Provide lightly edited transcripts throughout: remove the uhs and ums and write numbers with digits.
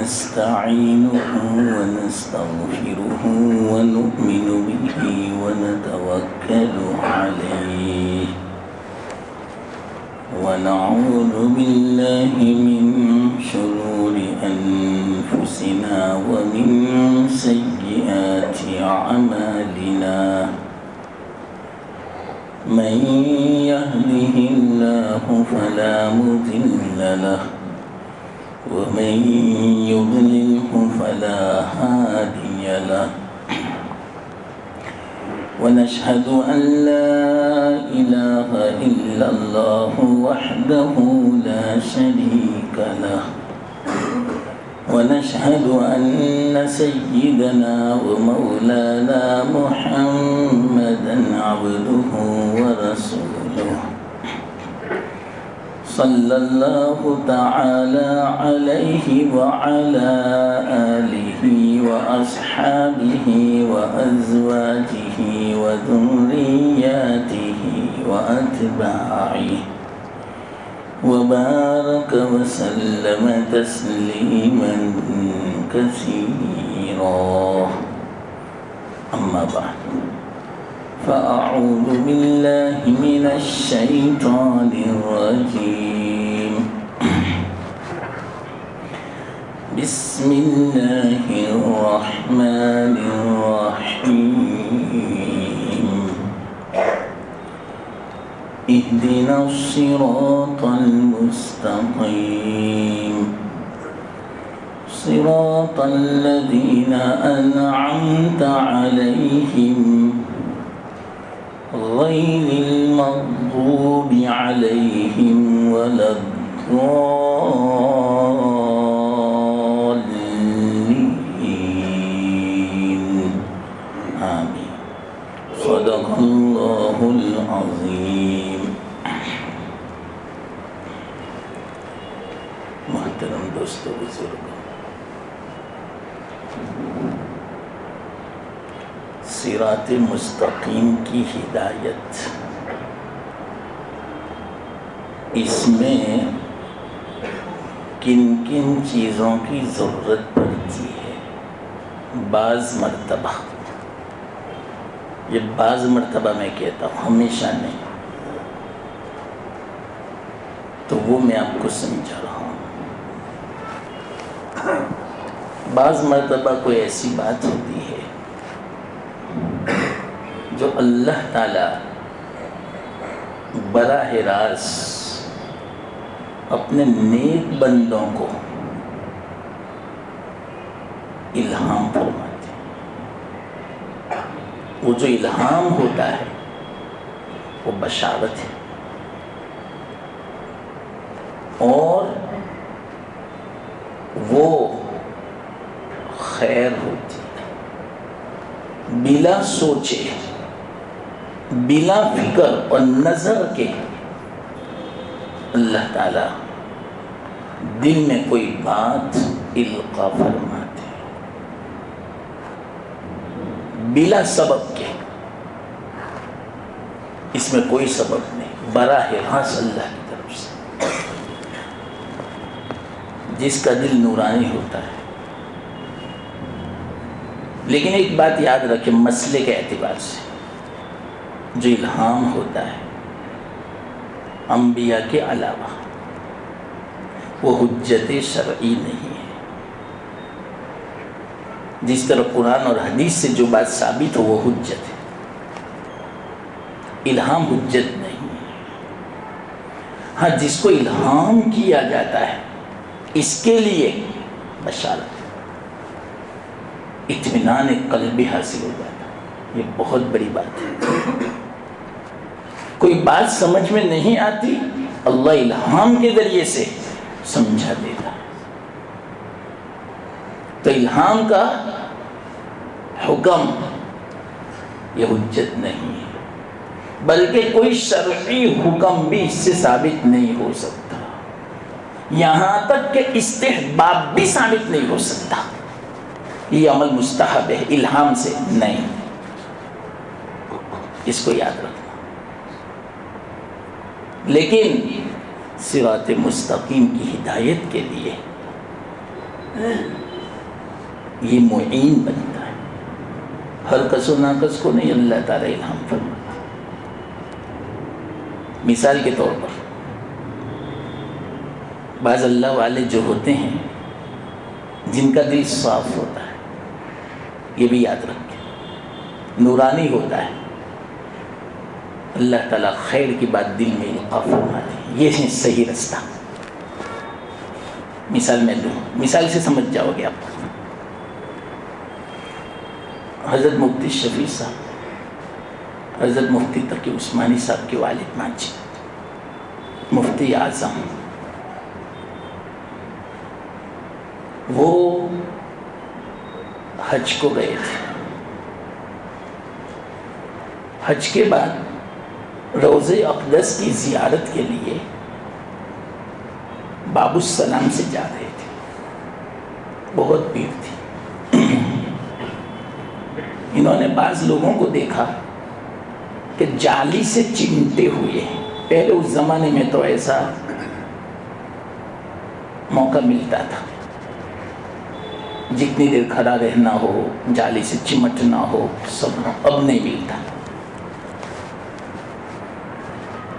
ونستعينه ونستغفره ونؤمن به ونتوكل عليه ونعوذ بالله من شرور أنفسنا ومن سيئات أعمالنا من يهده الله فلا مضل له ومن يضلله فلا هادي له ونشهد أن لا إله إلا الله وحده لا شريك له ونشهد أن سيدنا ومولانا محمدا عبده ورسوله صلى الله تعالى عليه وعلى آله وأصحابه وأزواجه وذرياته وأتباعه وبارك وسلم تسليما كثيرا أما بعد فأعوذ بالله من الشيطان الرجيم بسم الله الرحمن الرحيم اهدنا الصراط المستقيم صراط الذين أنعمت عليهم غير المغضوب عليهم ولا الضالين آمين صدق الله العظيم. محترم دوستو بزرگوں، صراط مستقیم کی ہدایت، اس میں کن کن چیزوں کی ضرورت پڑتی ہے؟ بعض مرتبہ، یہ بعض مرتبہ میں کہتا ہوں، ہمیشہ نہیں، تو وہ میں آپ کو سمجھا رہا ہوں۔ بعض مرتبہ کوئی ایسی بات ہوتی ہے جو اللہ تعالیٰ براہ راست اپنے نیک بندوں کو الہام فرماتے ہیں۔ وہ جو الہام ہوتا ہے وہ بشارت ہے، اور وہ خیر ہوتی ہے، بلا سوچے بلا فکر اور نظر کے اللہ تعالیٰ دل میں کوئی بات القا فرماتے ہیں، بلا سبب کے، اس میں کوئی سبب نہیں، براہ راست اللہ کی طرف سے۔ جس کا دل نورانی ہوتا ہے۔ لیکن ایک بات یاد رکھیں مسئلے کے اعتبار سے، جو الہام ہوتا ہے انبیاء کے علاوہ وہ حجت شرعی نہیں ہے۔ جس طرح قرآن اور حدیث سے جو بات ثابت ہو وہ حجت ہے، الہام حجت نہیں ہے۔ ہاں، جس کو الہام کیا جاتا ہے اس کے لیے بشارت، اطمینان قلبی حاصل ہو جاتا ہے، یہ بہت بڑی بات ہے۔ کوئی بات سمجھ میں نہیں آتی، اللہ الہام کے ذریعے سے سمجھا دیتا ہے۔ تو الہام کا حکم یہ حجت نہیں ہے، بلکہ کوئی شرعی حکم بھی اس سے ثابت نہیں ہو سکتا، یہاں تک کہ استحباب بھی ثابت نہیں ہو سکتا۔ یہ عمل مستحب ہے، الہام سے نہیں، اس کو یاد رکھنا۔ لیکن صراط مستقیم کی ہدایت کے لیے یہ معین بنتا ہے، ہر کس و ناقص کو نہیں اللہ تعالیٰ الہام فرماتا۔ مثال کے طور پر بعض اللہ والے جو ہوتے ہیں جن کا دل صاف ہوتا ہے، یہ بھی یاد رکھیں، نورانی ہوتا ہے، اللہ تعالیٰ خیر کی بات دل میں القاء فرماتے ہیں، یہ ہے صحیح رستہ۔ مثال میں دوں، مثال سے سمجھ جاؤ گے آپ۔ حضرت مفتی شفیع صاحب، حضرت مفتی تقی عثمانی صاحب کے والد ماجد، مفتی اعظم، وہ حج کو گئے تھے۔ حج کے بعد روضہ اقدس کی زیارت کے لیے باب السلام سے جا رہے تھے، بہت بھیڑ تھی۔ انہوں نے بعض لوگوں کو دیکھا کہ جالی سے چمٹے ہوئے ہیں۔ پہلے اس زمانے میں تو ایسا موقع ملتا تھا، جتنی دیر کھڑا رہنا ہو، جالی سے چمٹنا ہو، سب اب نہیں ملتا۔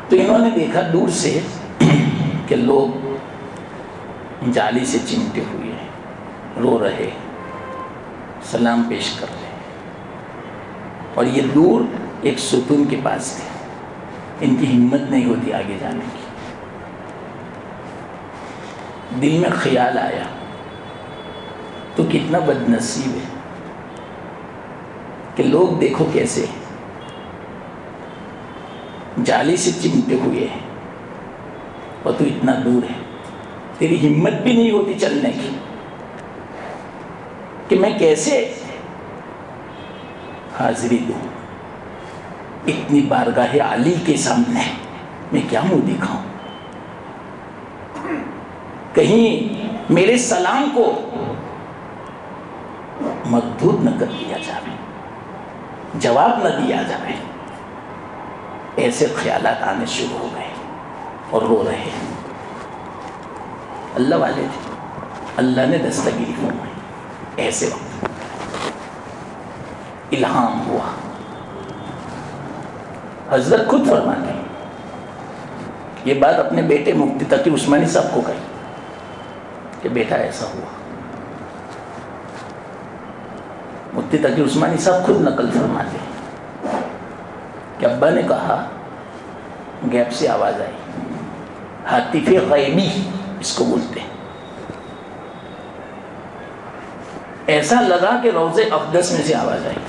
تو انہوں نے دیکھا دور سے کہ لوگ جالی سے چمٹے ہوئے ہیں، رو رہے، سلام پیش کر رہے، اور یہ دور ایک ستون کے پاس تھے، ان کی ہمت نہیں ہوتی آگے جانے کی۔ دل میں خیال آیا تو کتنا بد نصیب ہے کہ لوگ دیکھو کیسے جالی سے چمٹے ہوئے ہیں اور تو اتنا دور ہے، تیری ہمت بھی نہیں ہوتی چلنے کی کہ میں کیسے حاضری دوں اتنی بارگاہ عالی کے سامنے، میں کیا منہ دکھاؤں، کہیں میرے سلام کو مردود نہ کر دیا جائے، جواب نہ دیا جائے۔ ایسے خیالات آنے شروع ہو گئے اور رو رہے ہیں۔ اللہ والے تھے، اللہ نے دستگیری فرمائی۔ ایسے وقت الہام ہوا، حضرت خود فرماتے ہیں، یہ بات اپنے بیٹے مفتی تقی عثمانی صاحب کو کہی کہ بیٹا ایسا ہوا۔ مفتی تقی عثمانی صاحب خود نقل فرماتے ہیں کہ ابا نے کہا، گیپ سے آواز آئی، حاطف غیبی اس کو بولتے ہیں، ایسا لگا کہ روضہ اقدس میں سے آواز آئی۔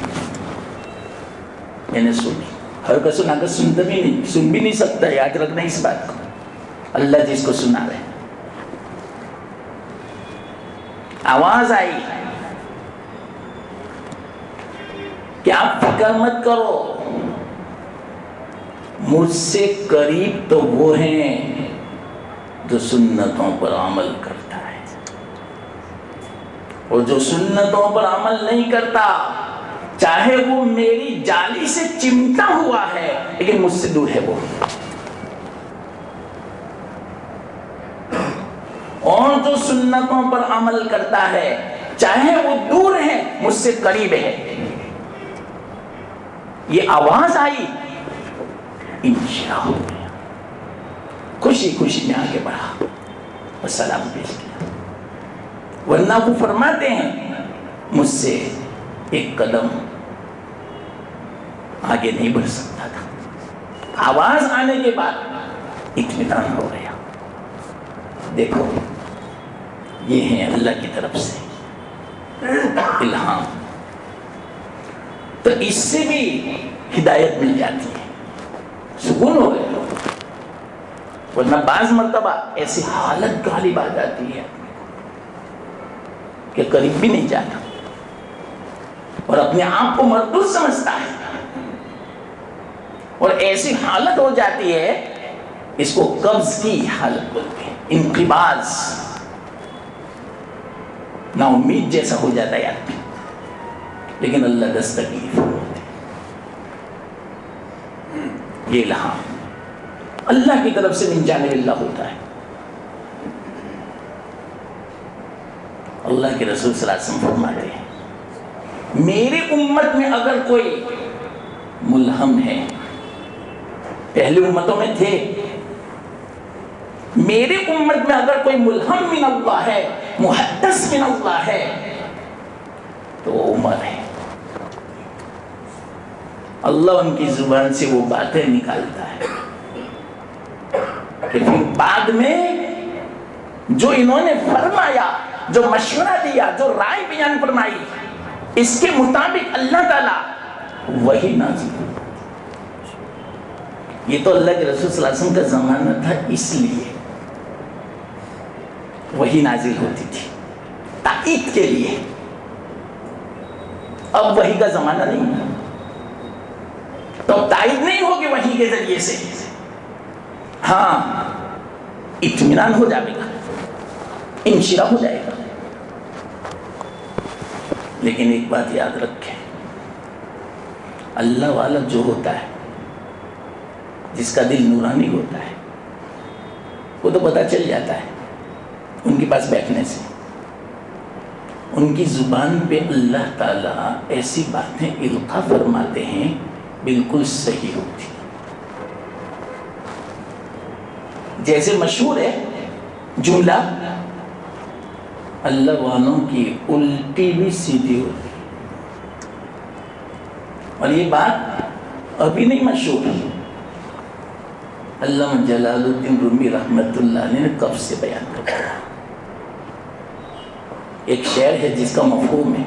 میں نے سنی، ہر کا سنا کر سن بھی نہیں سکتا، یاد رکھنا اس بات کو، اللہ جس کو سنا رہے۔ آواز آئی کہ آپ فکر مت کرو، مجھ سے قریب تو وہ ہیں جو سنتوں پر عمل کرتا ہے، اور جو سنتوں پر عمل نہیں کرتا چاہے وہ میری جالی سے چمٹا ہوا ہے لیکن مجھ سے دور ہے وہ، اور جو سنتوں پر عمل کرتا ہے چاہے وہ دور ہے مجھ سے قریب ہے۔ یہ آواز آئی، انشاء ہو گیا، خوشی خوشی میں آگے بڑھا اور سلام پیش کیا، ورنہ وہ فرماتے ہیں مجھ سے ایک قدم آگے نہیں بڑھ سکتا تھا۔ آواز آنے کے بعد اطمینان ہو گیا۔ دیکھو یہ ہے اللہ کی طرف سے الہام، تو اس سے بھی ہدایت مل جاتی ہے، سکون ہو گیا۔ ورنہ بعض مرتبہ ایسی حالت غالب آ جاتی ہے کہ قریب بھی نہیں جاتا اور اپنے آپ کو مردود سمجھتا ہے، اور ایسی حالت ہو جاتی ہے، اس کو قبض کی حالت بولتے ہیں، انقباض، نا امید جیسا ہو جاتا ہے آدمی، لیکن اللہ دستگیری فرماتے ہیں۔ یہ الہام اللہ کی طرف سے من جانب اللہ ہوتا ہے، اللہ کے رسول صلی اللہ علیہ وسلم فرماتے ہیں میری امت میں اگر کوئی ملہم ہے، پہلی امتوں میں تھے، میری امت میں اگر کوئی ملہم من اللہ ہے، محدث من اللہ ہے، تو وہ عمر ہے۔ اللہ ان کی زبان سے وہ باتیں نکالتا ہے کہ پھر بعد میں جو انہوں نے فرمایا، جو مشورہ دیا، جو رائے بیان فرمائی، اس کے مطابق اللہ تعالیٰ وہی نازل ہوئی۔ یہ تو اللہ کے رسول صلی اللہ علیہ وسلم کا زمانہ تھا، اس لیے وہی نازل ہوتی تھی تائید کے لیے۔ اب وہی کا زمانہ نہیں ہے، تو تائید نہیں ہوگی وحی کے ذریعے سے، ہاں اطمینان ہو جائے گا، انشراح ہو جائے گا۔ لیکن ایک بات یاد رکھیں، اللہ والا جو ہوتا ہے، جس کا دل نورانی ہوتا ہے، وہ تو پتہ چل جاتا ہے ان کے پاس بیٹھنے سے، ان کی زبان پہ اللہ تعالیٰ ایسی باتیں القاء فرماتے ہیں بالکل صحیح ہوتی۔ جیسے مشہور ہے جملہ، اللہ والوں کی الٹی بھی سیدھی ہوتی، اور یہ بات ابھی نہیں مشہور ہے، علامہ جلال الدین رومی رحمت اللہ علیہ نے کب سے بیان کر دیا۔ ایک شعر ہے جس کا مفہوم ہے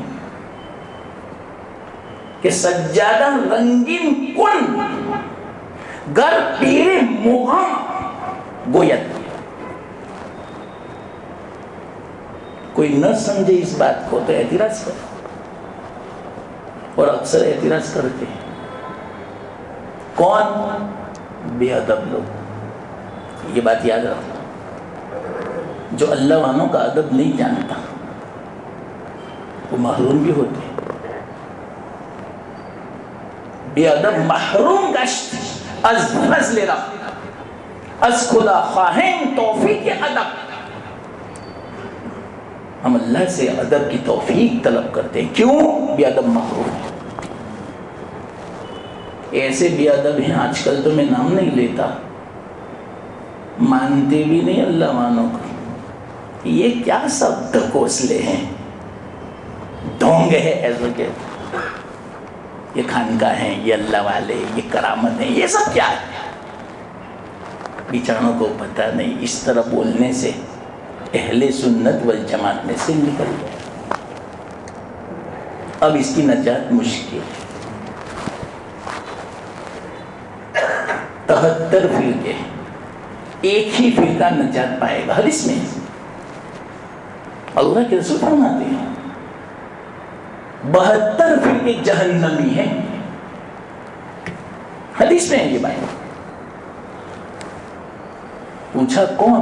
کہ سجادہ رنگین کن گر پیر مغاں گویت۔ کوئی نہ سمجھے اس بات کو تو اعتراض کرے، اور اکثر اعتراض کرتے ہیں۔ کون؟ بے ادب لوگ۔ یہ بات یاد رکھو، جو اللہ والوں کا ادب نہیں جانتا وہ محروم بھی ہوتے ہیں۔ بے ادب محروم گشت از فضل رب، از خدا خواہیں توفیق ادب۔ ہم اللہ سے ادب کی توفیق طلب کرتے ہیں، کیوں؟ بے ادب محروم ہے۔ ایسے بے ادب ہیں آج کل، تو میں نام نہیں لیتا، مانتے بھی نہیں اللہ مانو کو۔ یہ کیا سب ڈھکوسلے ہیں، ڈھونگے ہیں ایسے کے، یہ خانقاہ ہیں، یہ اللہ والے، یہ کرامت ہیں، یہ سب کیا ہے؟ بیچاروں کو پتہ نہیں، اس طرح بولنے سے اہل سنت والجماعت میں سے نکل گئے۔ اب اس کی نجات مشکل ہے۔ 73 فرقے، ایک ہی فرقہ نجات پائے گا۔ حدیث میں اللہ کے رسول فرماتے ہیں 72 فرقے جہنمی ہیں، حدیث میں ہے یہ بات۔ پوچھا کون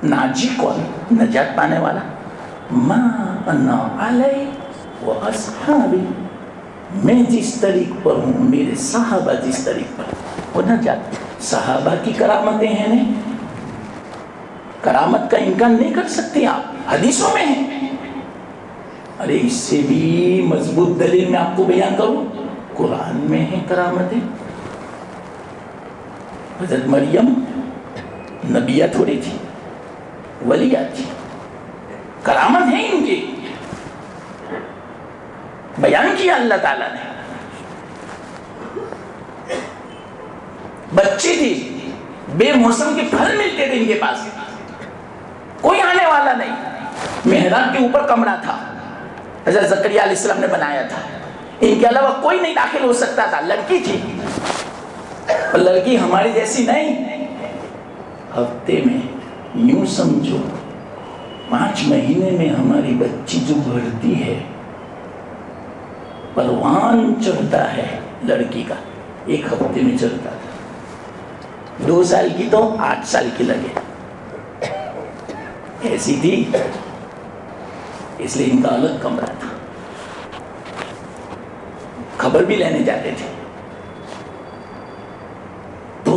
ناجی، کون نجات پانے والا؟ ما انا علی و اصحابی، میں جس طریق پر ہوں، میرے صحابہ جس طریق پر، وہ نجات۔ صحابہ کی کرامتیں ہیں، نہیں کرامت کا انکار نہیں کر سکتے آپ، حدیثوں میں ہیں۔ ارے اس سے بھی مضبوط دلیل میں آپ کو بیان کروں، قرآن میں ہیں کرامتیں۔ حضرت مریم نبیہ تھوڑی تھی، ولیہ تھی، کرامت ہے ان کی، بیان کیا اللہ تعالیٰ نے۔ بچی تھی، بے موسم کے پھل ملتے تھے ان کے پاس، کوئی آنے والا نہیں، محراب کے اوپر کمرہ تھا، حضرت زکریا علیہ السلام نے بنایا تھا، ان کے علاوہ کوئی نہیں داخل ہو سکتا تھا، لڑکی تھی، اور لڑکی ہماری جیسی نہیں، ہفتے میں یوں سمجھو 5 مہینے میں ہماری بچی جو بڑھتی ہے، پروان چڑھتا ہے لڑکی کا، 1 ہفتے میں چڑھتا تھا، 2 سال کی تو 8 سال کی لگے، ایسی تھی، اس لیے ان کا الگ کمرہ تھا، خبر بھی لینے جاتے تھے تو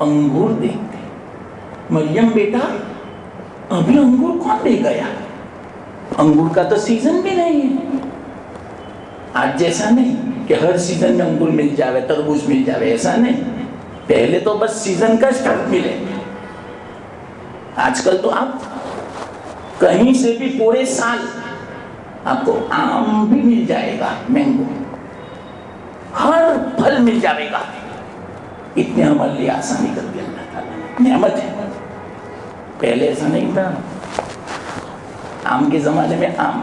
انگور دیکھتے، مریم بیٹا ابھی انگور کون دے گیا؟ انگور کا تو سیزن بھی نہیں ہے. آج جیسا نہیں کہ ہر سیزن میں انگور مل جاوے, تربوز مل جاوے, ایسا نہیں. پہلے تو بس سیزن کا پھل ملے. آج کل تو آپ کہیں سے بھی پورے سال آپ کو آم بھی مل جائے گا, مینگو, ہر پھل مل جائے گا. اتنے ہمارے لیے آسانی کر دیا اللہ تعالیٰ, نعمت ہے. پہلے ایسا نہیں تھا. آم کے زمانے میں آم,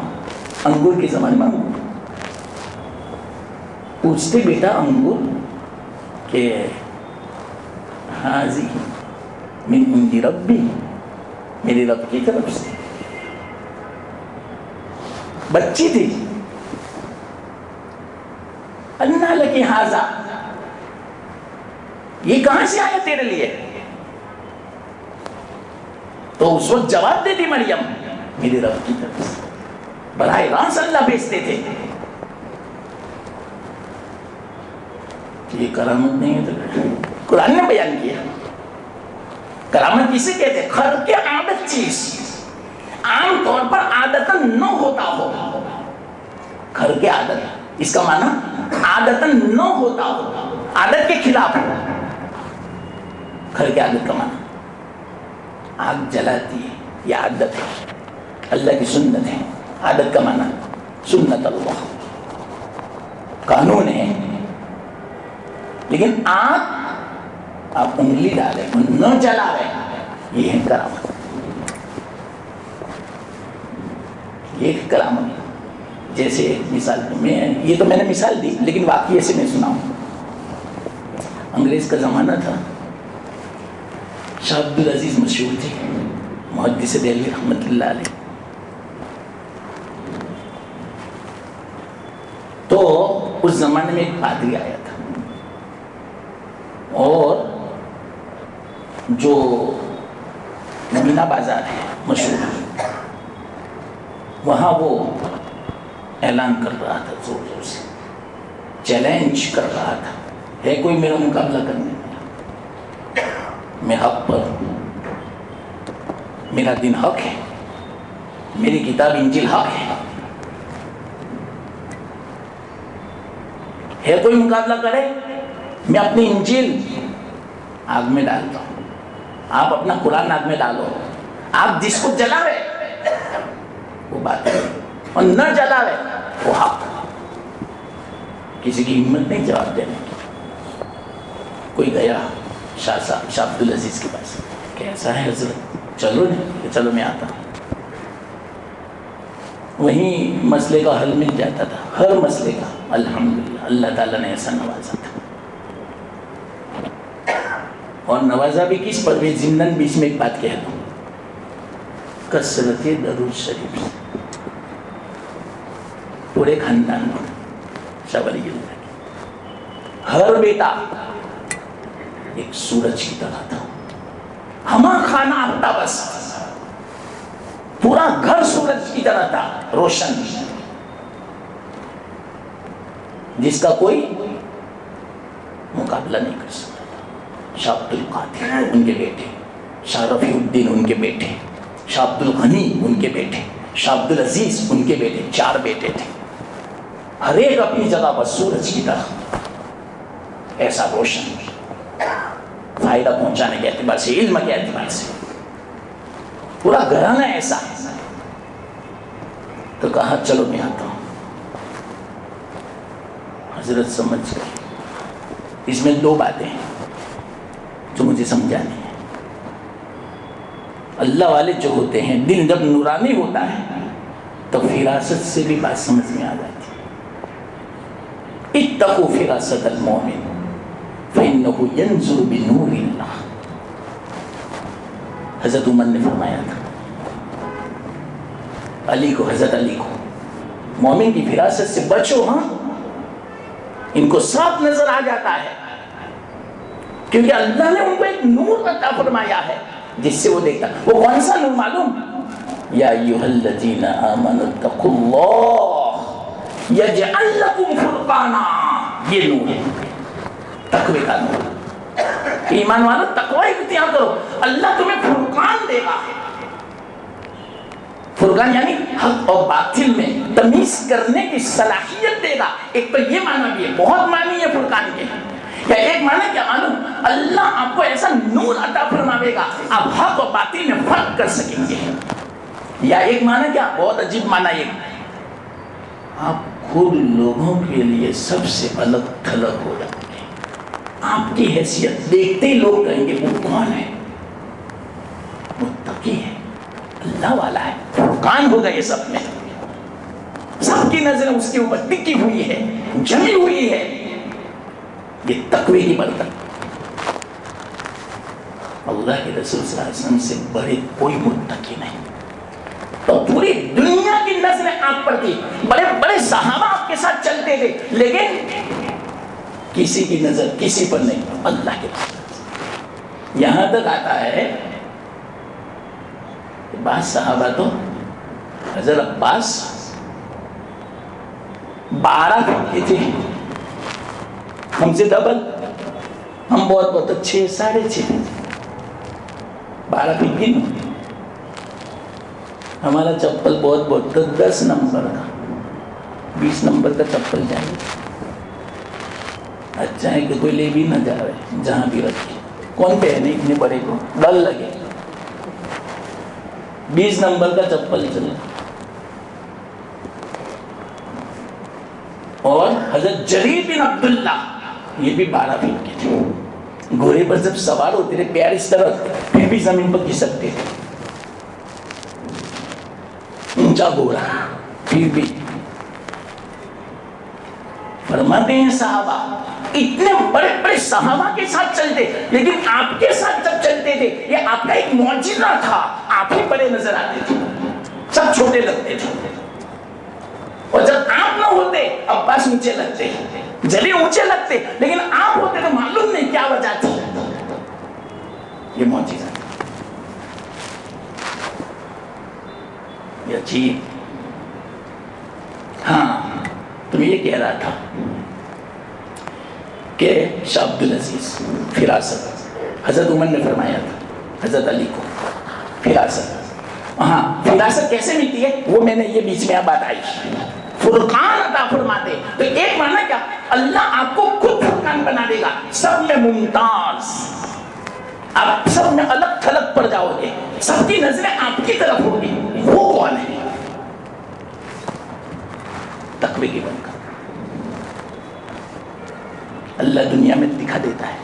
انگور کے زمانے میں انگور. پوچھتے بیٹا انگور کہ حاضی من عند ربی, میری رب کی طرف سے. بچی تھی, انا لکی حاضا, یہ کہاں سے آیا تیرے لیے؟ تو اس وقت جواب دیتی مریم, میرے رب کی طرف سے. براہ راست اللہ بھیجتے تھے. یہ کرامت نہیں ہے تو قرآن نے بیان کیا. کرامت کسے کہتے ہیں؟ خرق عادت چیز عام طور پر عادتاً نہ ہوتا ہو. خرق عادت, اس کا معنی عادتاً نہ ہوتا ہو, عادت کے خلاف ہو. خرق عادت کا معنی آگ جلاتی ہے, یہ عادت ہے, اللہ کی سنت ہے. عادت کا معنی سنت اللہ, قانون ہے. لیکن آگ آپ انگلی ڈالیں, نہ جلاویں, یہ ہے کرامت. یہ کرامت. جیسے ایک مثال میں, یہ تو میں نے مثال دی, لیکن واقعی سے میں سناؤں. انگریز کا زمانہ تھا. شاہ عبدالعزیز مشہور تھے, محدث دہلوی رحمۃ اللہ علیہ. تو اس زمانے میں ایک پادری آیا تھا, اور جو نمینا بازار ہے مشہور, وہاں وہ اعلان کر رہا تھا, زور زور سے چیلنج کر رہا تھا, ہے کوئی میرا مقابلہ کرنے والا؟ میں حق پر ہوں, میرا دین حق ہے, میری کتاب انجیل حق ہے کوئی مقابلہ کرے؟ میں اپنی انجیل آگ میں ڈالتا ہوں, آپ اپنا قرآن آگ میں ڈالو. آپ جس کو جلاوے وہ بات ہے, اور نہ جلاوے وہ حق. کسی کی ہمت نہیں جواب دینے کی. کوئی گیا شاہ صاحب, شاہ عبدالعزیز کے پاس, کیسا ہے حضرت؟ چلو نہیں, چلو میں آتا ہوں. وہیں مسئلے کا حل مل جاتا تھا, ہر مسئلے کا. الحمدللہ اللہ تعالیٰ نے ایسا نوازا تھا. اور نوازا بھی کس پر؟ بھی ضمناً بیچ میں ایک بات کہہ دوں, کثرت درود شریف سے پورے خاندان کو, شاہ ولی اللہ کی ہر بیٹا ایک سورج کی طرح تھا. ہما کھانا آتا, بس پورا گھر سورج کی طرح تھا, روشن, جس کا کوئی مقابلہ نہیں کر سکتا. شاہ عبد القادر ان کے بیٹے, شاہ رفیع الدین ان کے بیٹے, شاہ عبد الغنی ان کے بیٹے, شاہ عبدالعزیز ان کے بیٹے. 4 بیٹے تھے, ہر ایک اپنی جگہ پر سورج کی طرح ایسا روشن, فائدہ پہنچانے کے اعتبار سے, علم کے اعتبار سے پورا گھرانہ ایسا. تو کہا چلو میں آتا ہوں. حضرت سمجھ گئے. اس میں 2 باتیں ہیں جو مجھے سمجھانی ہے. اللہ والے جو ہوتے ہیں, دل جب نورانی ہوتا ہے تو فراست سے بھی بات سمجھ میں آ جاتی ہے. اتقوا فراست المؤمن فإنه ينظر بنور اللہ. حضرت عمر نے فرمایا تھا علی کو, حضرت علی کو, مومن کی فراست سے بچو. ہاں, ان کو صاف نظر آ جاتا ہے, کیونکہ اللہ نے ان کو ایک نور عطا فرمایا ہے جس سے وہ دیکھتا. وہ کون سا نور معلوم؟ یا ایھا الذین آمنوا اتقوا اللہ یجعل لکم فرقانا. یہ نور ہے, تقوی کا نور. ایمان والو تقوی اختیار کرو, اللہ تمہیں فرقان دے گا. فرقان یعنی حق اور باطل میں تمیز کرنے کی صلاحیت دے گا. ایک تو یہ معنی بھی ہے، بہت معنی ہے فرقان کے. یا ایک معنی کیا معلوم، اللہ آپ کو ایسا نور عطا فرماوے گا آپ حق اور باطل میں فرق کر سکیں گے. یا ایک معنی کیا، بہت عجیب معنی یہ، آپ خود لوگوں کے لیے سب سے الگ تھلگ ہو جائیں گے. آپ کی حیثیت دیکھتے ہی لوگ کہیں گے وہ کون ہے، متقی ہے، اللہ والا ہے. فرقان ہوگا یہ سب میں، سب کی نظریں اس کے اوپر ٹکی ہوئی ہے، جمی ہوئی ہے. یہ تقوی کی برکت. اللہ کے رسول صلی اللہ علیہ وسلم سے بڑے کوئی متقی نہیں. تو پوری دنیا کی نظریں آپ پر تھی، بڑے بڑے صحابہ آپ کے ساتھ چلتے تھے، لیکن کسی کی نظر کسی پر نہیں، اللہ کے رسول. یہاں تک آتا ہے کہ بعض صحابہ تو حضرت عباس 12 فٹ کے تھے، ہم سے ڈبل، ہم بہت بہت 6 ساڑھے 6 12 فٹ کی. ہمارا چپل بہت بہت 10 نمبر کا، 20 نمبر کا چپل چاہیے. اچھا ہے کہ کوئی لے بھی نہ جا رہے، جہاں بھی رکھے کون پہنے اتنے بڑے کو، ڈر لگے. 20 نمبر کا چپل چلے. اور حضرت جریر بن عبداللہ یہ بھی 12 فٹ کے تھے. گھوڑے پر جب سوار ہوتے تھے پیر اس طرف، پھر بھی زمین پر کھسکتے تھے. اونچا گھوڑا پھر بھی. فرماتے ہیں صحابہ اتنے بڑے بڑے صحابہ کے ساتھ چلتے، لیکن آپ کے ساتھ جب چلتے تھے یہ آپ کا ایک معجزہ تھا. آپ ہی بڑے نظر آتے تھے، سب چھوٹے لگتے تھے. اور جب آپ نہ ہوتے عباس اونچے لگتے، جلی اونچے لگتے، لیکن آپ ہوتے تو معلوم نہیں کیا وجہ تھی. یہ معجزہ یہ عجیب. ہاں تم یہ کہہ رہا تھا کہ شاہ عبدالعزیز فراست حضرت عمر نے فرمایا تھا حضرت علی کو فراست. ہاں فراست کیسے ملتی ہے وہ میں نے یہ بیچ میں بات آئی. فرقان عطا فرماتے تو ایک معنی کیا، اللہ آپ کو خود فرقان بنا دے گا، سب میں ممتاز، آپ سب میں الگ تھلگ پڑ جاؤ گے، سب کی نظریں آپ کی طرف ہوگی. وہ کون ہے؟ تقوی کی برکت. اللہ دنیا میں دکھا دیتا ہے.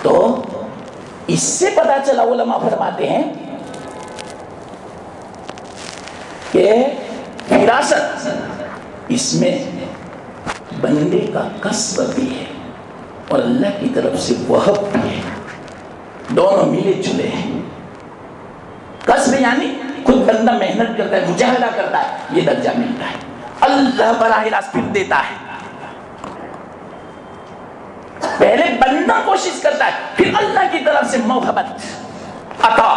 تو اس سے پتا چلا، علماء فرماتے ہیں کہ فراست اس میں بندے کا کسب بھی ہے اور اللہ کی طرف سے وہب بھی ہے، دونوں ملے جلے ہیں. کسب یعنی خود بندہ محنت کرتا ہے، مجاہدہ کرتا ہے، یہ درجہ ملتا ہے. اللہ براہ راست پھر دیتا ہے. پہلے بندہ کوشش کرتا ہے، پھر اللہ کی طرف سے موہبت عطا.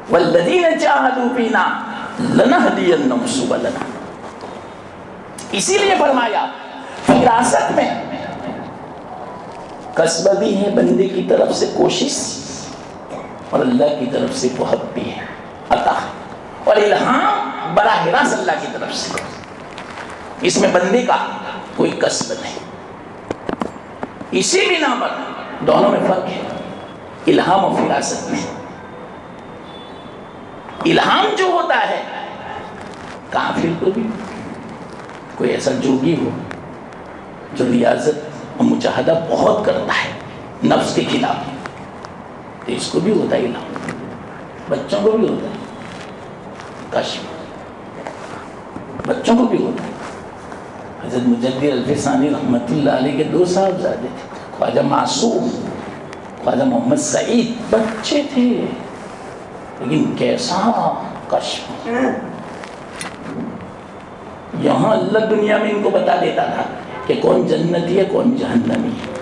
والذین جاہدوا فینا لنہدینہم سبلنا. اسی لیے فرمایا فراست میں کسب بھی ہے، بندے کی طرف سے کوشش، اور اللہ کی طرف سے وہب بھی ہے، عطا. اور الہام براہ راست اللہ کی طرف سے. اس میں بندے کا کوئی کسب نہیں. اسی بنا پر دونوں میں فرق ہے، الہام اور فراست میں. الہام جو ہوتا ہے کافر کو بھی، کوئی ایسا جوگی ہو جو ریاضت اور مجاہدہ بہت کرتا ہے نفس کے خلاف، تو اس کو بھی ہوتا ہے الہام. بچوں کو بھی ہوتا ہے، کشف بچوں کو بھی ہوتا ہے. حضرت مجدد الفسانی رحمت اللہ علیہ کے 2 صاحبزادے تھے، خواجہ معصوم، خواجہ محمد سعید. بچے تھے لیکن کیسا کشف. یہاں اللہ دنیا میں ان کو بتا دیتا تھا کہ کون جنتی ہے کون جہنمی ہے.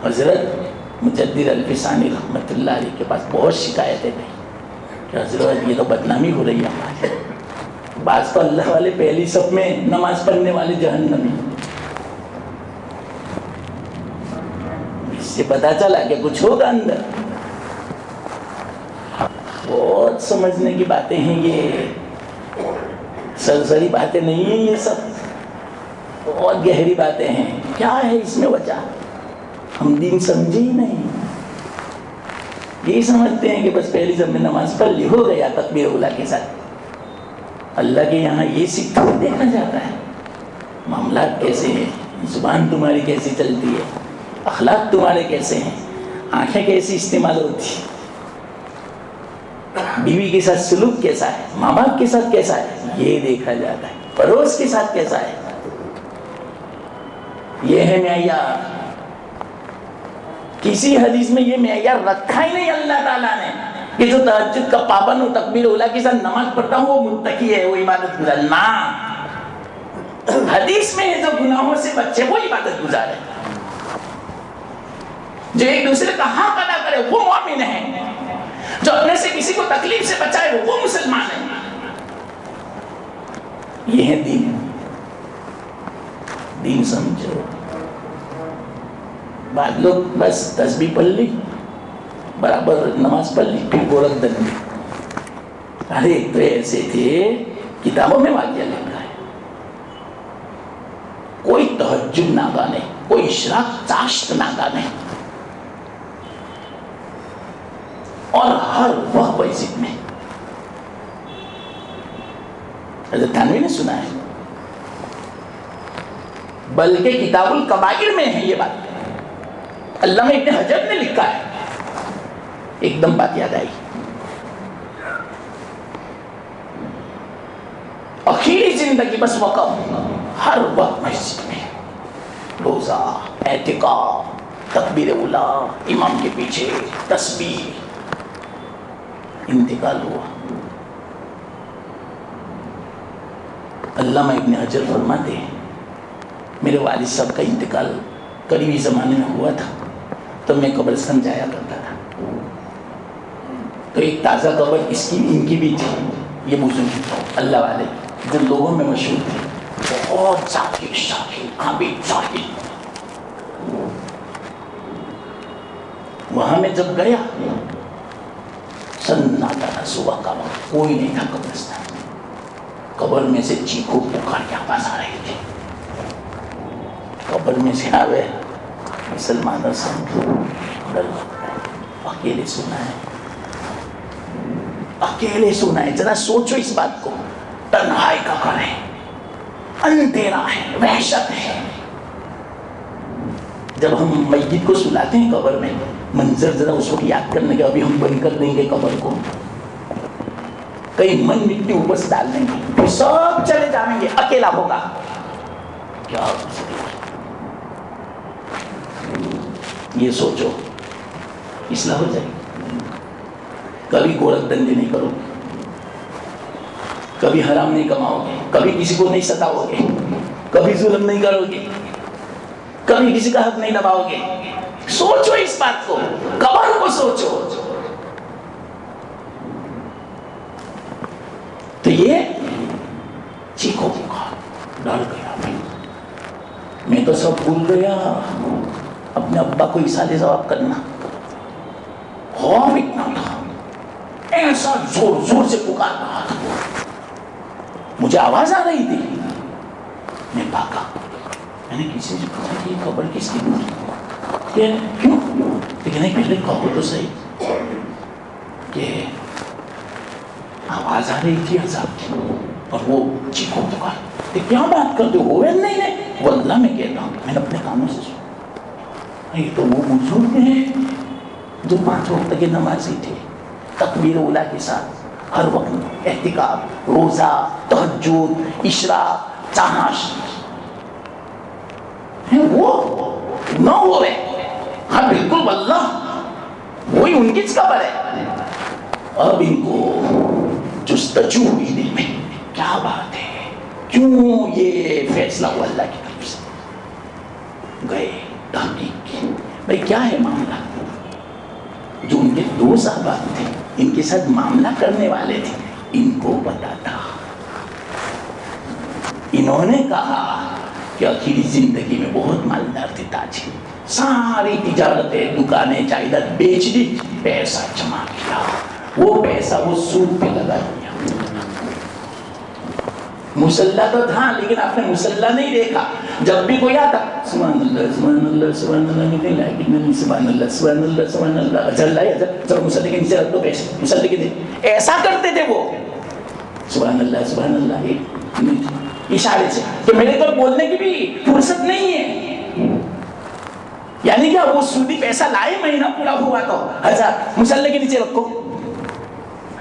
حضرت مجدد الفسانی رحمت اللہ علیہ کے پاس بہت شکایتیں تھیں کہ حضرت یہ تو بدنامی ہو رہی ہے ہماری. بعض تو اللہ والے پہلی صف میں نماز پڑھنے والے جہنمی. سے پتا چلا کہ کچھ ہوگا اندر. بہت سمجھنے کی باتیں ہیں یہ، سرسری باتیں نہیں ہیں یہ سب، بہت گہری باتیں ہیں. کیا ہے اس میں وجہ؟ ہم دین سمجھے ہی نہیں. یہی سمجھتے ہیں کہ بس پہلی زمین نماز پڑھ لی، ہو گیا تکبیر اولیٰ کے ساتھ. اللہ کے یہاں یہ سکھا دیکھا جاتا ہے معاملات کیسے ہیں، زبان تمہاری کیسی چلتی ہے، اخلاق تمہارے کیسے ہیں، آنکھیں کیسی استعمال ہوتی ہیں، بیوی کے ساتھ سلوک کیسا ہے، ماں باپ کے ساتھ کیسا ہے، یہ دیکھا جاتا ہے. پڑوس کے ساتھ کیسا ہے، یہ ہے معیار. کسی حدیث میں یہ معیار رکھا ہی نہیں اللہ تعالیٰ نے کہ جو تہجد کا پابند ہو، تکبیر اولیٰ کے ساتھ نماز پڑھتا ہوں، وہ متقی ہے، وہ عبادت گزار. نہ، حدیث میں ہے جو گناہوں سے بچے وہ عبادت گزار ہے، جو ایک دوسرے کا حق ادا کرے وہ مومن ہے، جو اپنے سے کسی کو تکلیف سے بچائے وہ مسلمان ہے. یہ ہے دین. دین سمجھو. بعض لوگ بس تسبیح پڑھ لی، برابر نماز پڑھ لی، پھر گورکھ دنڈی. ارے ایک تو ایسے تھے، کتابوں میں واقعہ لکھا ہے، کوئی تہجد ناگا نہیں، کوئی اشراق چاشت ناگا نہیں، اور ہر وقت مسجد میں. حضرت تھانوی نے سنا ہے، بلکہ کتاب الکبائر میں ہے یہ بات. علامہ ابن حجر نے لکھا ہے. ایک دم بات یاد آئی، آخری زندگی بس وقف، ہر وقت مسجد میں، روزہ، اعتکاف، تکبیر اولیٰ، امام کے پیچھے تسبیح. انتقال ہوا. علامہ ابن حجر فرماتے ہیں میرے والد صاحب کا انتقال قریبی زمانے میں ہوا تھا، تو میں قبرستان جایا کرتا تھا. تو ایک تازہ قبر ان کی بھی تھی. یہ بزرگ اللہ والے جو لوگوں میں مشہور تھے، بہت ذاکر شاکر عابد زاہد. وہاں میں جب گیا، سناٹا تھا، صبح کا وقت، کوئی نہیں تھا قبرستان. قبر میں سے چیخو پکار کے آواز آ رہی تھی. قبر میں سے آوے مسلمانوں سمجھو اکیلے سنا ہے، اکیلے سنا ہے. ذرا سوچو اس بات کو. تنہائی کا گھر ہے، اندھیرا ہے، وحشت ہے. جب ہم میت کو سلاتے ہیں قبر میں، منظر ذرا اس وقت یاد کرنے کے. ابھی ہم بند کر دیں گے قبر کو، کئی من مٹی اوپر سے ڈال دیں گے، پھر سب چلے جائیں گے، اکیلا ہوگا. کیا یہ سوچو، اصلاح ہو جائے. کبھی گورکھ دھندے نہیں کرو گے، کبھی حرام نہیں کماؤ گے، کبھی کسی کو نہیں ستاؤ گے، کبھی ظلم نہیں کرو گے، کبھی کسی کا حق نہیں دباؤ گے. سوچو اس بات کو، قبر کو سوچو. تو یہ چیخو پکار، ڈر گیا میں تو سب بھول گیا. اپنے ابا کو اصالے جواب کرنا، خوف اتنا تھا، ایسا زور زور سے پکار رہا تھا. مجھے آواز آ رہی تھی، میں بھاگا. میں نے کسی سے پوچھا کہ یہ قبر کس کی ہے، کیوں؟ لیکن ایک پہلے کہو تو صحیح کہ آواز آ رہی تھی عذاب کی، اور وہ چیخو پکار. کیا بات کرتے ہو؟ نہیں، واللہ میں کہتا ہوں، میں نے اپنے کانوں سے سنا. یہ تو وہ بزرگ ہیں جو 5 وقت کے نمازی تھے، تکبیر اولیٰ کے ساتھ ہر وقت اعتکاف، روزہ، تہجد، اشراق، چاشت. وہ نہ ہو رہے. ہاں بالکل واللہ وہی ان کی قبر ہے. اب ان کو جستجو ہوئی دل میں، کیا بات ہے، کیوں یہ فیصلہ ہوا اللہ کی طرف سے. گئے تحقیق کی، بھائی کیا ہے معاملہ. جو ان کے 2 صحابہ تھے، ان کے ساتھ معاملہ کرنے والے تھے، ان کو پتا تھا. انہوں نے کہا کہ آخری زندگی میں بہت مالدار تھے تاجر، ساری تجارتیں دکانیں جائیداد بیچ دی, پیسہ جمع کیا, وہ پیسہ وہ سود پہ لگا دیا. مسلح تو تھا لیکن آپ نے مسلح نہیں دیکھا. جب بھی کوئی آتا سبحان اللہ سبحان اللہ سبحان اللہ نہیں لائے نہیں سبحان اللہ سبحان اللہ سبحان اللہ اجل لائے اجل چلو مسلح کے نیچے رکھ دو پیسے مسلح کے نیچے, ایسا کرتے تھے وہ. سبحان اللہ اشارے سے کہ میرے تو بولنے کی بھی فرصت نہیں ہے. یعنی کیا وہ سودی پیسہ لائے مہینہ پورا ہوا تو 1000 مسلح کے نیچے رکھو.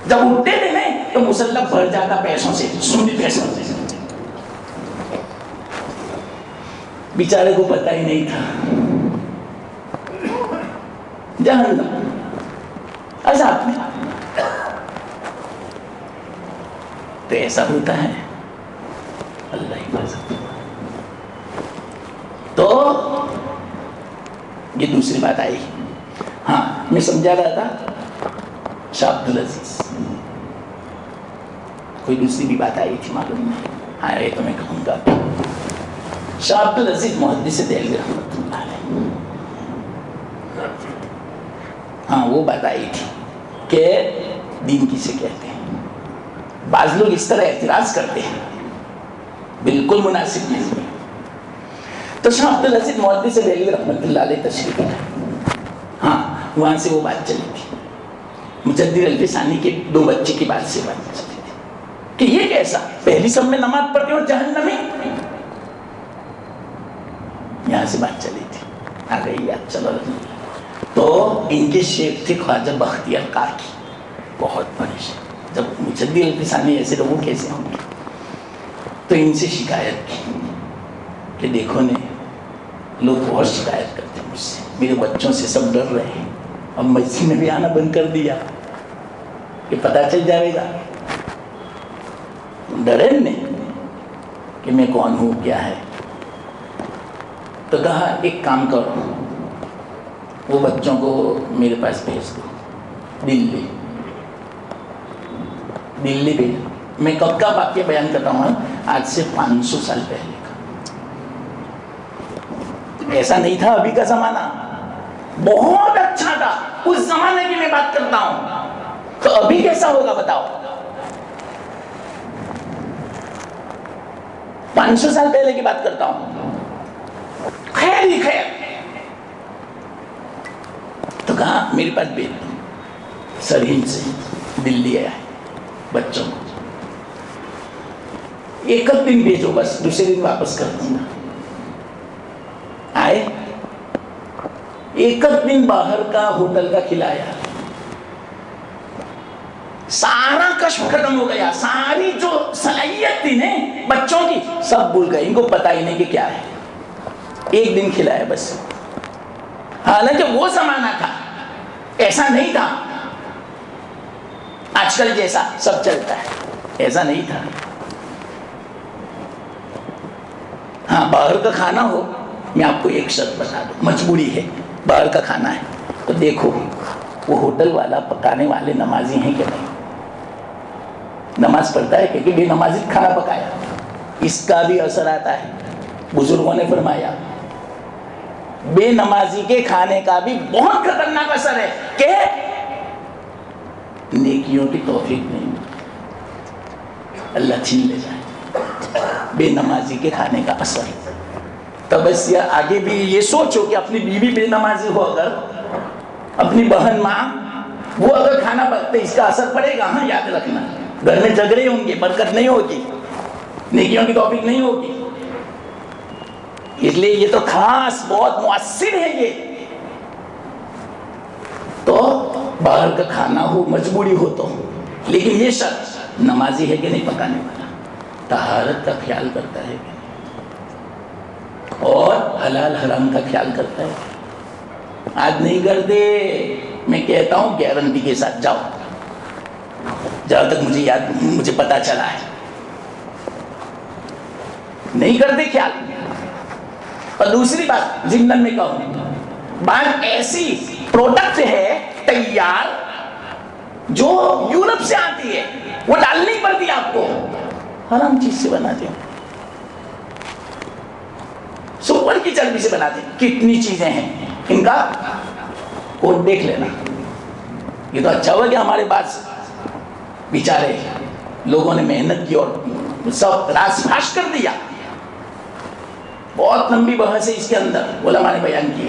جب اٹھتے تھے نا تو مسلح بھر جاتا پیسوں سے, سودی پیسوں سے. بیچارے کو پتہ ہی نہیں تھا. جہنم عذاب میں. تو ایسا ہوتا ہے, اللہ حفاظت. تو یہ دوسری بات آئی. ہاں میں سمجھا رہا تھا شاہ عبدالعزیز, کوئی دوسری بھی بات آئی تھی معلوم نہیں. ہاں یہ تو میں کہوں گا. شاہ عبدالعزیز محدث دہلوی رحمۃ اللہ علیہ, ہاں وہ بات آئی تھی کہ دین کسے کہتے ہیں. بعض لوگ اس طرح اعتراض کرتے ہیں, بالکل مناسب نہیں. تو شاہ عبدالعزیز محدث دہلوی رحمۃ اللہ علیہ تشریف لائے. ہاں وہاں سے وہ بات چلی تھی. مجدد الفسانی کے 2 بچے کی بات سے بات چلی تھی کہ یہ کیسا, پہلی سب میں نماز پڑھتے اور جہنمی. یہاں سے بات چلی تھی, آ گئی یاد. چلو تو ان کے شیخ تھے خواجہ بختیار کاکی, بہت بڑے شیخ. جب مجدد الفسانی ایسے لوگوں کیسے ہوں گے, تو ان سے شکایت کی کہ دیکھو نے لوگ بہت شکایت کرتے ہیں مجھ سے, میرے بچوں سے سب ڈر رہے ہیں, اب مسجد میں بھی آنا بند کر دیا کہ پتہ چل جائے گا. ڈرے نہیں کہ میں کون ہوں کیا ہے. تو کہا ایک کام کرو, وہ بچوں کو میرے پاس بھیج دو, دلی بھیج. میں کب کا واقعہ بیان کرتا ہوں, آج سے 500 سال پہلے کا. ایسا نہیں تھا ابھی کا زمانہ, بہت اچھا تھا اس زمانے کی میں بات کرتا ہوں. تو ابھی کیسا ہوگا بتاؤ. 500 سال پہلے کی بات کرتا ہوں. خیر ہی خیر. تو کہا میرے پاس بھیج دو. سرہند سے دلی آیا بچوں کو, ایک دن بھیجو بس, دوسرے دن واپس کر دوں گا. آئے, ایک دن باہر کا ہوٹل کا کھلایا, سارا کشف ختم ہو گیا. ساری جو صلاحیت تھی نا بچوں کی سب بھول گئے, ان کو پتہ ہی نہیں کہ کیا ہے. ایک دن کھلایا بس. حالانکہ وہ زمانہ تھا, ایسا نہیں تھا آج کل جیسا سب چلتا ہے, ایسا نہیں تھا. ہاں باہر کا کھانا ہو, میں آپ کو ایک شرط بتا دوں, مجبوری ہے, باہر کا کھانا ہے تو دیکھو وہ ہوٹل والا پکانے والے نمازی ہیں کہ نہیں. نماز پڑھتا ہے کہ بے نمازی کھانا پکایا, اس کا بھی اثر آتا ہے. بزرگوں نے فرمایا بے نمازی کے کھانے کا بھی بہت خطرناک اثر ہے کہ نیکیوں کی توفیق نہیں, اللہ چھین لے جائے. بے نمازی کے کھانے کا اثر. تو بس آگے بھی یہ سوچو کہ اپنی بیوی بے نمازی ہو, اگر اپنی بہن ماں وہ اگر کھانا پکتے اس کا اثر پڑے گا. ہاں یاد رکھنا, گھر میں جھگڑے ہوں گے, برکت نہیں ہوگی, نیکیوں کی توفیق نہیں ہوگی. اس لیے یہ تو خاص بہت مؤثر ہے یہ. تو باہر کا کھانا ہو, مجبوری ہو تو, لیکن یہ شخص نمازی ہے کہ نہیں پکانے والا, طہارت کا خیال کرتا ہے کہ نہیں, اور حلال حرام کا خیال کرتا ہے. آج نہیں کرتے, میں کہتا ہوں گارنٹی کے ساتھ جاؤ, جہاں تک مجھے پتا چلا ہے نہیں کرتے خیال. اور دوسری بات ضمن میں کہوں, بعض ایسی پروڈکٹ ہے تیار جو یورپ سے آتی ہے, وہ ڈالنی پڑتی آپ کو, حرام چیز سے بناتے ہو, سور کی چربی سے بناتے ہیں. کتنی چیزیں ہیں ان کا کوڈ دیکھ لینا. یہ تو اچھا ہوا کہ ہمارے پاس بیچارے لوگوں نے محنت کی اور سب راز فاش کر دیا. بہت لمبی بحث ہے اس کے اندر، علماء نے بیان کی.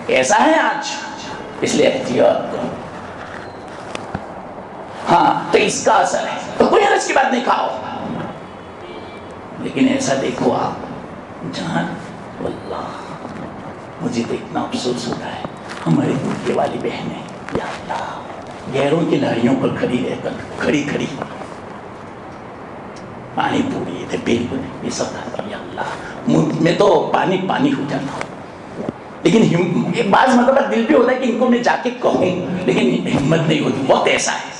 ایسا ہے آج، اس لیے احتیاط کرو. ہاں تو اس کا اثر ہے تو کوئی حرج کی بات نہیں کھاؤ، لیکن ایسا دیکھو آپ جہاں واللہ مجھے تو اتنا افسوس ہوتا ہے، ہماری بھوکے والی بہنیں یا اللہ غیروں کی لاریوں پر کھڑی رہ کر کھڑی پانی پوری تھے بالکل یہ سب کھاتا ہوں. یا اللہ میں تو پانی ہو جاتا ہوں. لیکن ایک بعض مرتبہ دل بھی ہوتا ہے کہ ان کو میں جا کے کہوں، لیکن ہمت نہیں ہوتی. وقت ایسا ہے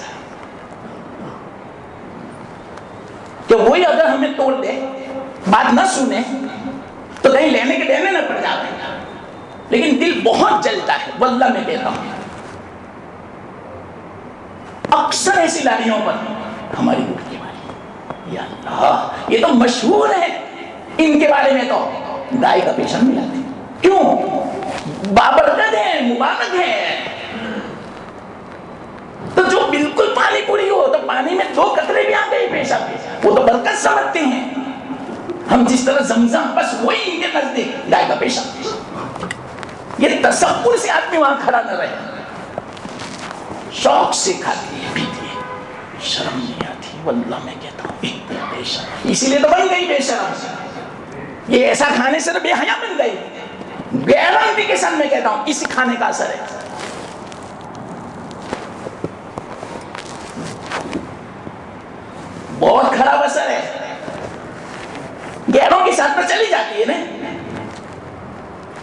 کہ وہی اگر ہمیں توڑ دے، بات نہ سنے تو کہیں لینے کے لینے نہ پڑ جاتے ہیں. لیکن دل بہت جلتا ہے واللہ میں کہتا ہوں. اکثر ایسی لاریوں پر ہماری بھوکے والی یا اللہ یہ تو مشہور ہے، ان کے بارے میں تو گائے کا پیشن ملاتے ہیں. کیوں؟ بابرکت ہے، مبارک ہے. تو جو بالکل پانی پوری ہو تو پانی میں 2 قطرے بھی آ گئے پیشاب، وہ تو برکت سمجھتے ہیں. ہم جس طرح زمزم، بس وہی ان کے نزدیک گائے کا پیشاب. یہ تصور سے آدمی وہاں کھڑا نہ رہے، شوق سے کھاتی ہے پیتی ہے، شرم نہیں آتی. واللہ میں کہتا ہوں بے شرم، اسی لیے تو بن گئی بے شرم. یہ ایسا کھانے سے تو بے حیا بن گئی. گارنٹی کے ساتھ میں کہتا ہوں اسی کھانے کا اثر ہے. بہت خراب اثر ہے، غیروں کے ساتھ میں چلی جاتی ہے نا،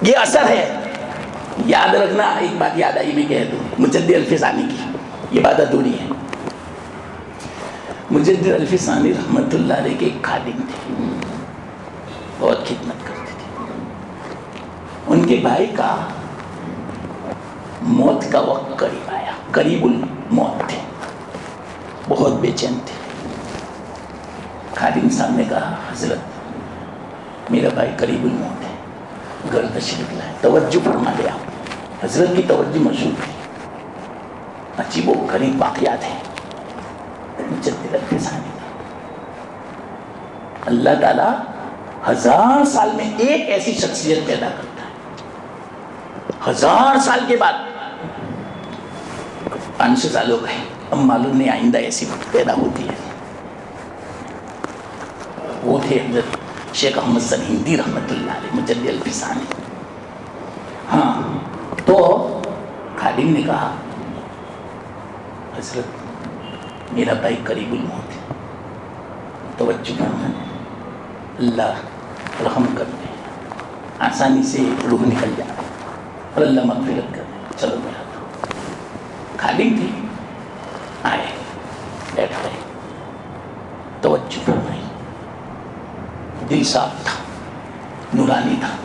یہ اثر ہے. یاد رکھنا، ایک بات یاد آئی میں کہہ دوں، مجدد الفسانی کی یہ بات ادھوری ہے. مجدد الفسانی رحمت اللہ علیہ کے ایک خادم تھے، بہت خدمت کرتے تھے. ان کے بھائی کا موت کا وقت قریب آیا، قریب الموت تھے، بہت بے چین تھے. خادم صاحب نے کہا حضرت میرا بھائی قریب الموت ہے، گھر تشریف لائے، توجہ فرما دے. آپ حضرت کی توجہ مشہور تھی. عجیب و غریب واقعات ہیں مجدد الفسانی کا. اللہ تعالیٰ 1000 سال میں ایک ایسی شخصیت پیدا کرتا ہے. 1000 سال کے بعد 500 سال ہو گئے، اب معلوم نہیں آئندہ ایسی پیدا ہوتی ہے. وہ تھے حضرت شیخ احمد سرہندی رحمت اللہ علیہ، مجدد الفسانی. ہاں تو خادم نے کہا حضرت میرا بھائی قریب الموت ہے، توجہ فرمائیں، اللہ رحم کر دے، آسانی سے روح نکل جائے اور اللہ مغفرت کر دے. چلو میرا تو خادم تھی، آئے بیٹھ گئے، توجہ فرمائی. دل صاف تھا، نورانی تھا،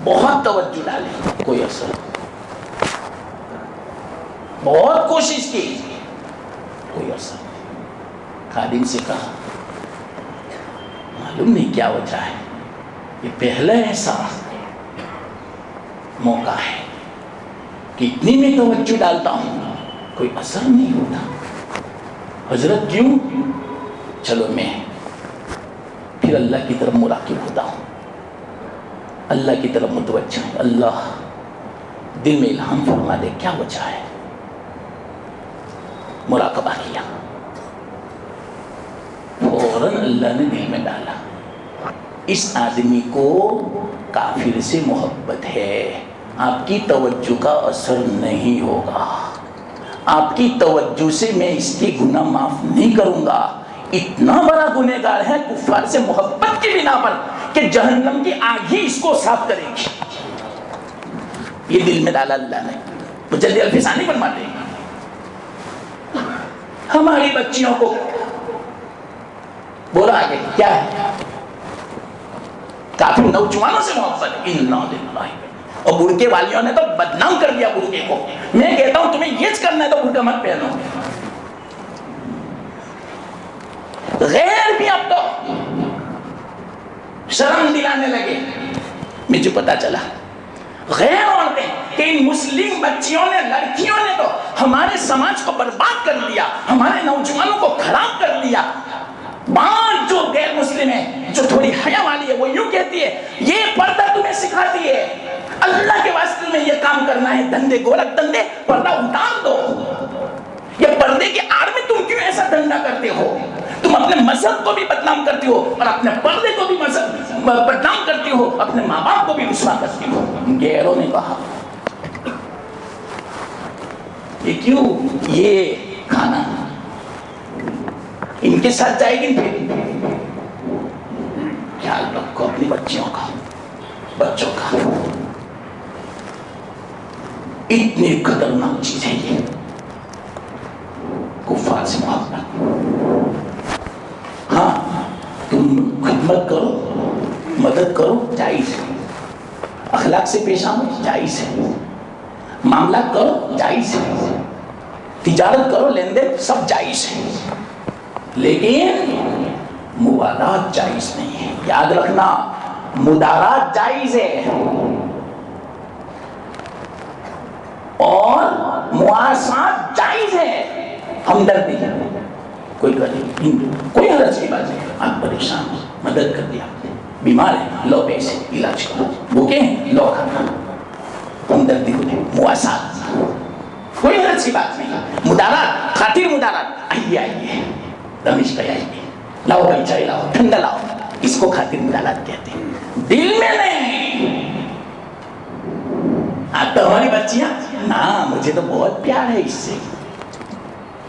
بہت توجہ ڈالی، کوئی اثر. بہت کوشش کی، کوئی اثر. خادم سے کہا معلوم نہیں کیا وجہ ہے، یہ پہلا ایسا موقع ہے کہ اتنی میں توجہ ڈالتا ہوں کوئی اثر نہیں ہوتا. حضرت کیوں؟ چلو میں پھر اللہ کی طرف مراقب ہوتا ہوں، اللہ کی طرف متوجہ ہے. اللہ دل میں الہام فرما دے کیا وجہ ہے. مراقبہ کیا، فوراً اللہ نے دل میں ڈالا اس آدمی کو کافر سے محبت ہے، آپ کی توجہ کا اثر نہیں ہوگا، آپ کی توجہ سے میں اس کے گناہ معاف نہیں کروں گا. اتنا بڑا گنہگار ہے کفار سے محبت کی بنا پر کہ جہنم کی آگ ہی اس کو صاف کرے گی. یہ دل میں ڈالا اللہ نے. مجدد الفسانی فرماتے ہیں ہماری بچیوں کو بولا آگے کیا ہے، کافی نوجوانوں سے محبت. انا للہ، اور برقعے والیوں نے تو بدنام کر دیا برقعے کو. میں کہتا ہوں تمہیں یہ کرنا ہے تو برقعہ مت پہنو. غیر بھی اب تو شرم دلانے لگے. مجھے پتا چلا غیر عورتیں کہ ان مسلم بچیوں نے، لڑکیوں نے تو ہمارے سماج کو برباد کر دیا، ہمارے نوجوانوں کو خراب کر دیا. بعض جو غیر مسلم ہے، جو تھوڑی حیا والی ہے، وہ یوں کہتی ہے یہ پردہ تمہیں سکھاتی ہے، اللہ کے واسطے میں یہ کام کرنا ہے، دھندے گورکھ دھندے، پردہ اتار دو. یہ پردے کے آڑ میں تم کیوں ایسا دھندا کرتے ہو؟ تم اپنے مذہب کو بھی بدنام کرتی ہو اور اپنے پردے کو بھی بدنام کرتی ہو، اپنے ماں باپ کو بھی رسوا کرتی ہو. غیروں نے کہا یہ کیوں؟ یہ کھانا ان کے ساتھ جائے گی. پھر خیال رکھو اپنی بچیوں کا، بچوں کا. اتنی خطرناک چیز ہے یہ کفار سے محبت. ہاں تم خدمت کرو، مدد کرو، جائز ہے. اخلاق سے پیش آؤ، جائز ہے. معاملات کرو، جائز ہے. تجارت کرو، لین دین سب جائز ہے. لیکن موالات جائز نہیں ہے. یاد رکھنا مدارات جائز ہے اور مواسات جائز ہے. ہمدردی، کوئی غریب ہندو، کوئی حرج کی بات نہیں. آپ پریشان ہو، مدد کر دیا. بیمار ہے، لو پیسے، علاج کرو. بھوکے ہیں، لو کھانا. ہمدردی ہوئی، مواسات، کوئی حرج کی بات نہیں. مدارات، خاطر مدارات. آئیے آئیے دمشق پہ آئیے، لاؤ بھائی چائے لاؤ، ٹھنڈا لاؤ. اس کو خاطر مدارات کہتے ہیں. دل میں نہیں. آپ تو ہماری بچیاں، نا مجھے تو بہت پیار ہے اس سے،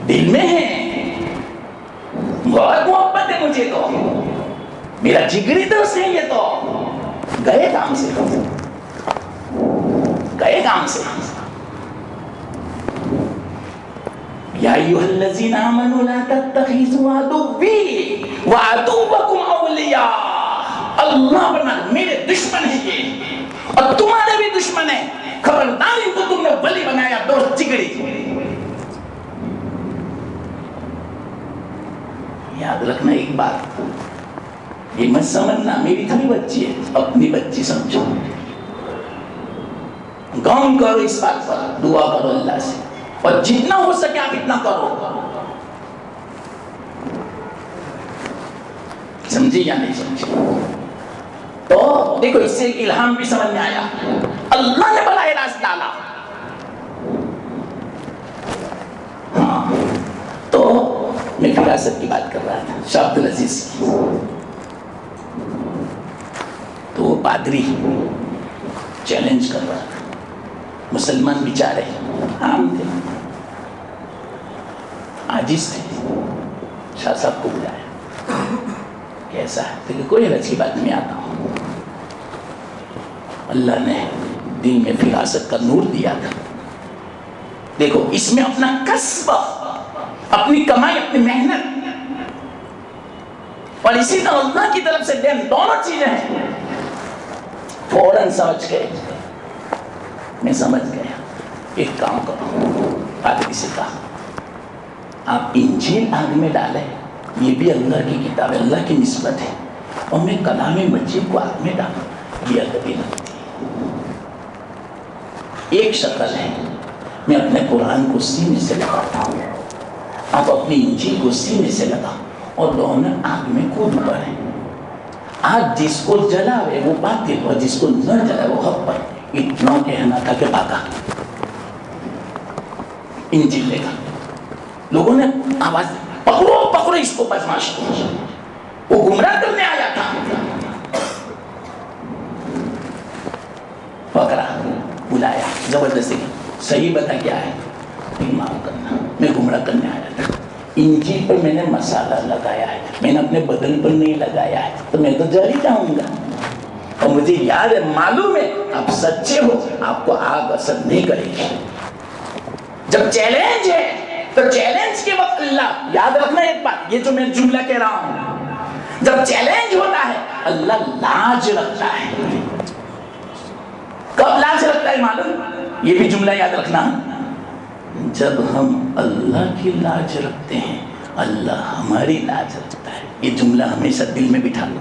دل میں ہے، بہت محبت ہے مجھے تو، میرا جگری دوست ہے یہ تو. گئے کام سے، گئے کام سے. یا ایھا الذین آمنوا لا تتخذوا عدوی وعدوکم اولیاء. اللہ بنا میرے دشمن ہے یہ اور تمہارے بھی دشمن ہے، خبردار ان کو تم نے ولی بنایا، دوست جگری. یاد رکھنا ایک بات، یہ مت سمجھنا میری تھوڑی بچی ہے، اپنی بچی سمجھو. غم کرو اس بات پر، دعا کرو اللہ سے، اور جتنا ہو سکے آپ اتنا کرو. سمجھی یا نہیں سمجھی؟ تو دیکھو اس سے الہام بھی سمجھ میں آیا. اللہ نے براہ راست ڈالا. ہاں تو میں فراست کی بات کر رہا تھا، شاہ عبد العزیز کی. تو وہ پادری چیلنج کر رہا تھا. مسلمان بیچارے عام تھے، عاجز تھے. شاہ صاحب کو بلایا، کیسا ہے؟ تو کوئی حرج کی بات میں آتا ہوں. اللہ نے دل میں فراست کا نور دیا تھا. دیکھو اس میں اپنا کسب، اپنی کمائی، اپنی محنت اور اسی طرح اللہ کی طرف سے دین، دونوں چیزیں ہیں. فوراً سمجھ گئے، میں سمجھ گیا. ایک کام کرو، پادری سے کہا آپ انجیل آگ میں ڈالیں، یہ بھی اللہ کی کتاب ہے، اللہ کی نسبت ہے، اور میں کلام مجید کو آگ میں ڈالوں، یہ ادبی لگتی ہے. ایک شکل ہے، میں اپنے قرآن کو سینے سے لگاتا ہوں، آپ اپنی انجیل کو سینے سے لگا اور دونوں آگ میں کود پڑے. آگ جس کو جلاوے وہ باطل اور جس کو نہ جلائے وہ حق پر. اتنا کہنا تھا کہ بھاگا، انجیل لے گا. لوگوں نے آواز پکڑو پکڑو اس کو، بدماش کو، وہ گمراہ کرنے آیا تھا. پکڑا، بلایا زبردستی، صحیح بتا کیا ہے؟ معاف کرنا، میں گمراہ کرنے آیا تھا. انجیل پر میں نے مسالہ لگایا ہے، میں نے اپنے بدن پر نہیں لگایا ہے، تو میں تو جل ہی جاؤں گا. اور مجھے یاد ہے، معلوم ہے آپ سچے ہو، آپ کو آگ اثر نہیں کرے گی. جب چیلنج ہے تو چیلنج کے وقت اللہ، یاد رکھنا ایک بات، یہ جو میں جملہ کہہ رہا ہوں، جب چیلنج ہوتا ہے اللہ لاج رکھتا ہے. کب لاج رکھتا ہے معلوم؟ یہ بھی جملہ یاد رکھنا، جب ہم اللہ کی لاج رکھتے ہیں اللہ ہماری لاج رکھتا ہے. یہ جملہ ہمیشہ دل میں بٹھا لو.